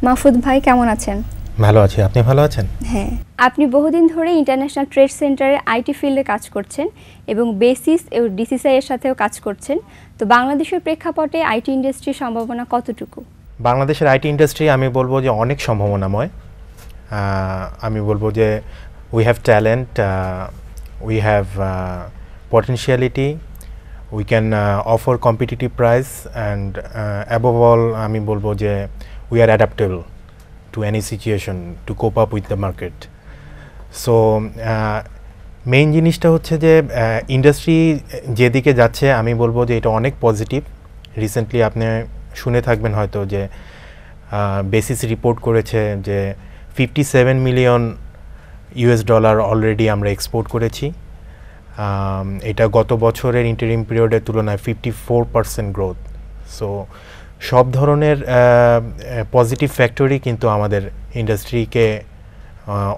মাহফুজ ভাই কেমন আছেন? ভালো আছি, আপনি ভালো আছেন? হ্যাঁ, আপনি বহুদিন ধরে ইন্টারন্যাশনাল ট্রেড সেন্টারে আইটি ফিল্ডে কাজ করছেন এবং বেসিস এবং ডিসিসিআই এর সাথেও কাজ করছেন। তো বাংলাদেশের প্রেক্ষাপটে আইটি ইন্ডাস্ট্রির সম্ভাবনা কতটুকু? বাংলাদেশের আইটি ইন্ডাস্ট্রি আমি বলবো যে অনেক সম্ভাবনাময়। আমি বলবো যে we have talent, we have potentiality, we can offer competitive price and above all আমি বলবো যে we are adaptable to any situation to cope up with the market. So main জিনিসটা হচ্ছে যে ইন্ডাস্ট্রি যেদিকে যাচ্ছে আমি বলবো যে এটা অনেক পজিটিভ। রিসেন্টলি আপনি শুনে থাকবেন হয়তো যে বেসিস রিপোর্ট করেছে যে $57 মিলিয়ন অলরেডি আমরা এক্সপোর্ট করেছি। এটা গত বছরের ইন্টারিম পিরিয়ডের তুলনায় 54% গ্রোথ। সো সব ধরনের পজিটিভ ফ্যাক্টরই কিন্তু আমাদের ইন্ডাস্ট্রিকে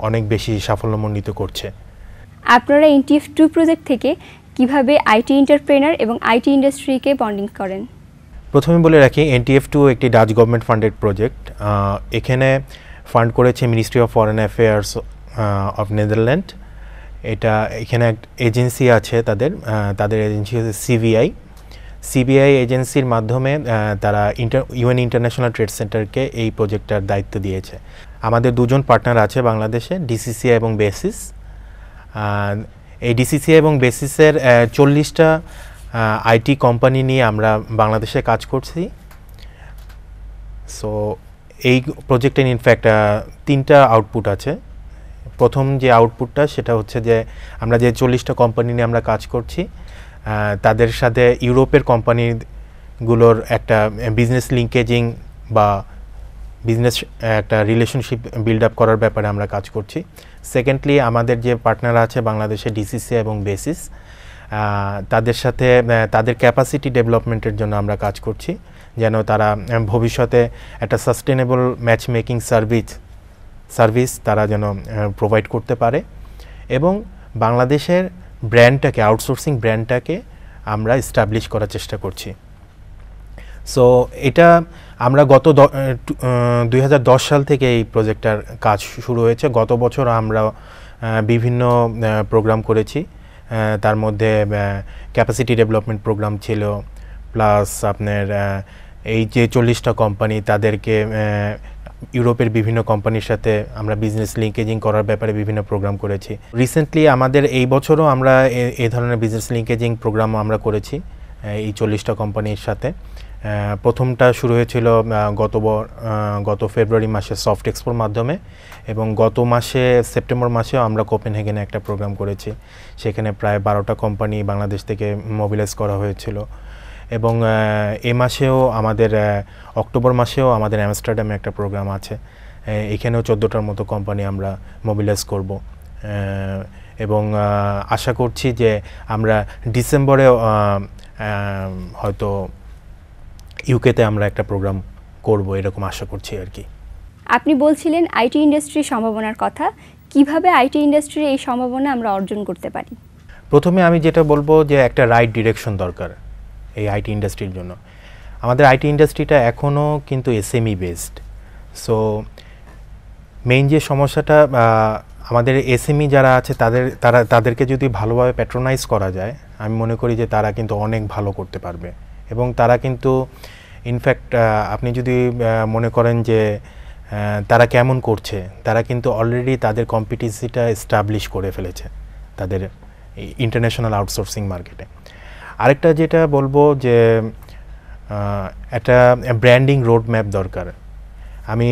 অনেক বেশি সাফল্যমণ্ডিত করছে। আপনারা NTF2 প্রজেক্ট থেকে কিভাবে আইটি এন্টারপ্রেনার এবং আইটি ইন্ডাস্ট্রিকে বন্ডিং করেন? প্রথমে বলে রাখি, NTF2 একটি ডাচ গভর্নমেন্ট ফান্ডেড প্রজেক্ট। এখানে ফান্ড করেছে ministry of foreign affairs of Netherland. এখানে এক এজেন্সি আছে, তাদের এজেন্সি হচ্ছে সিবিআই এজেন্সির মাধ্যমে তারা ইউএন ইন্টারন্যাশনাল ট্রেড সেন্টারকে এই প্রজেক্টটার দায়িত্ব দিয়েছে। আমাদের দুজন পার্টনার আছে বাংলাদেশে, ডিসিসিআই এবং বেসিস। এই ডিসিসিআই এবং বেসিসের 40টা আইটি কোম্পানি নিয়ে আমরা বাংলাদেশে কাজ করছি। সো এই প্রজেক্টের ইনফ্যাক্ট 3টা আউটপুট আছে। প্রথম যে আউটপুটটা সেটা হচ্ছে যে আমরা যে 40টা কোম্পানি নিয়ে আমরা কাজ করছি তাদের সাথে ইউরোপের কোম্পানিগুলোর একটা বিজনেস লিঙ্কেজিং বা বিজনেস একটা রিলেশনশিপ বিল্ড আপ করার ব্যাপারে আমরা কাজ করছি। সেকেন্ডলি, আমাদের যে পার্টনার আছে বাংলাদেশে ডিসিসি এবং বেসিস, তাদের সাথে তাদের ক্যাপাসিটি ডেভেলপমেন্টের জন্য আমরা কাজ করছি, যেন তারা ভবিষ্যতে একটা সাস্টেনেবল ম্যাচ মেকিং সার্ভিস তারা যেন প্রোভাইড করতে পারে এবং বাংলাদেশের ব্র্যান্ডটাকে, আউটসোর্সিং ব্র্যান্ডটাকে আমরা এস্টাবলিশ করার চেষ্টা করছি। সো এটা আমরা গত 2010 সাল থেকে এই প্রজেক্টটার কাজ শুরু হয়েছে। গত বছর আমরা বিভিন্ন প্রোগ্রাম করেছি, তার মধ্যে ক্যাপাসিটি ডেভেলপমেন্ট প্রোগ্রাম ছিল, প্লাস আপনার এই যে 40টা কোম্পানি তাদেরকে ইউরোপের বিভিন্ন কোম্পানির সাথে আমরা বিজনেস লিঙ্কেজিং করার ব্যাপারে বিভিন্ন প্রোগ্রাম করেছি। রিসেন্টলি আমাদের এই বছরও আমরা এই ধরনের বিজনেস লিঙ্কেজিং প্রোগ্রাম আমরা করেছি এই 40টা কোম্পানির সাথে। প্রথমটা শুরু হয়েছিল গত ফেব্রুয়ারি মাসে সফট এক্সপোর মাধ্যমে, এবং গত মাসে সেপ্টেম্বর মাসেও আমরা কোপেনহেগেনে একটা প্রোগ্রাম করেছি। সেখানে প্রায় 12টা কোম্পানি বাংলাদেশ থেকে মোবিলাইজ করা হয়েছিল। এবং এ মাসেও আমাদের অক্টোবর মাসেও আমাদের অ্যামস্টারডামে একটা প্রোগ্রাম আছে। এখানেও 14টার মতো কোম্পানি আমরা মোবিলাইজ করব এবং আশা করছি যে আমরা ডিসেম্বরে হয়তো ইউকেতে আমরা একটা প্রোগ্রাম করব, এরকম আশা করছি আর কি। আপনি বলছিলেন আইটি ইন্ডাস্ট্রির সম্ভাবনার কথা, কিভাবে আইটি ইন্ডাস্ট্রির এই সম্ভাবনা আমরা অর্জন করতে পারি? প্রথমে আমি যেটা বলবো যে একটা রাইট ডিরেকশন দরকার এই আইটি ইন্ডাস্ট্রির জন্য। আমাদের আইটি ইন্ডাস্ট্রিটা এখনও কিন্তু এসএমই বেসড। সো মেইন যে সমস্যাটা, আমাদের এসএমই যারা আছে তাদেরকে যদি ভালোভাবে প্যাট্রোনাইজ করা যায়, আমি মনে করি যে তারা কিন্তু অনেক ভালো করতে পারবে। এবং তারা কিন্তু ইনফ্যাক্ট আপনি যদি মনে করেন যে তারা কেমন করছে, তারা কিন্তু অলরেডি তাদের কম্পিটিসিটা এস্টাবলিশ করে ফেলেছে তাদের ইন্টারন্যাশনাল আউটসোর্সিং মার্কেটে। আরেকটা যেটা বলবো যে একটা ব্র্যান্ডিং রোড ম্যাপ দরকার। আমি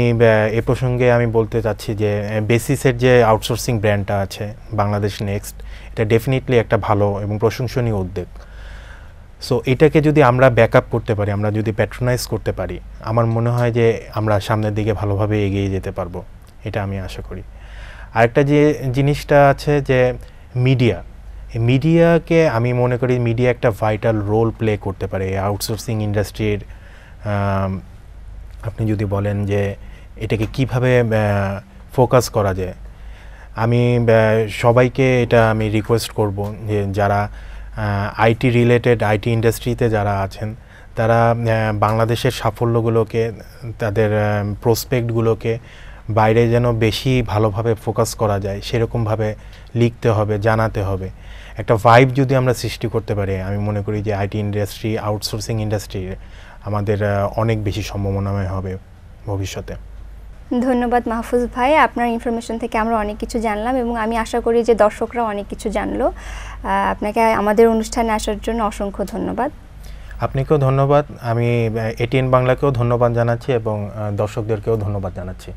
এ প্রসঙ্গে আমি বলতে চাচ্ছি যে বেসিসের যে আউটসোর্সিং ব্র্যান্ডটা আছে বাংলাদেশ নেক্সট, এটা ডেফিনেটলি একটা ভালো এবং প্রশংসনীয় উদ্যোগ। সো এটাকে যদি আমরা ব্যাকআপ করতে পারি, আমরা যদি প্যাট্রোনাইজ করতে পারি, আমার মনে হয় যে আমরা সামনের দিকে ভালোভাবে এগিয়ে যেতে পারবো, এটা আমি আশা করি। আরেকটা যে জিনিসটা আছে যে মিডিয়াকে আমি মনে করি মিডিয়া একটা ভাইটাল রোল প্লে করতে পারে আউটসোর্সিং ইন্ডাস্ট্রির। আপনি যদি বলেন যে এটাকে কিভাবে ফোকাস করা যায়, আমি সবাইকে এটা আমি রিকোয়েস্ট করব যে যারা আইটি রিলেটেড, আইটি ইন্ডাস্ট্রিতে যারা আছেন তারা বাংলাদেশের সাফল্যগুলোকে, তাদের প্রসপেক্টগুলোকে বাইরে যেন বেশি ভালোভাবে ফোকাস করা যায় সেরকমভাবে লিখতে হবে, জানাতে হবে। একটা ভাইব যদি আমরা সৃষ্টি করতে পারি, আমি মনে করি যে আইটি ইন্ডাস্ট্রি, আউটসোর্সিং ইন্ডাস্ট্রি আমাদের অনেক বেশি সম্ভাবনাময় হবে ভবিষ্যতে। ধন্যবাদ মাহফুজ ভাই, আপনার ইনফরমেশন থেকে আমরা অনেক কিছু জানলাম এবং আমি আশা করি যে দর্শকরা অনেক কিছু জানলো। আপনাকে আমাদের অনুষ্ঠানে আসার জন্য অসংখ্য ধন্যবাদ। আপনাকেও ধন্যবাদ। আমি এটিএন বাংলাকেও ধন্যবাদ জানাচ্ছি এবং দর্শকদেরকেও ধন্যবাদ জানাচ্ছি।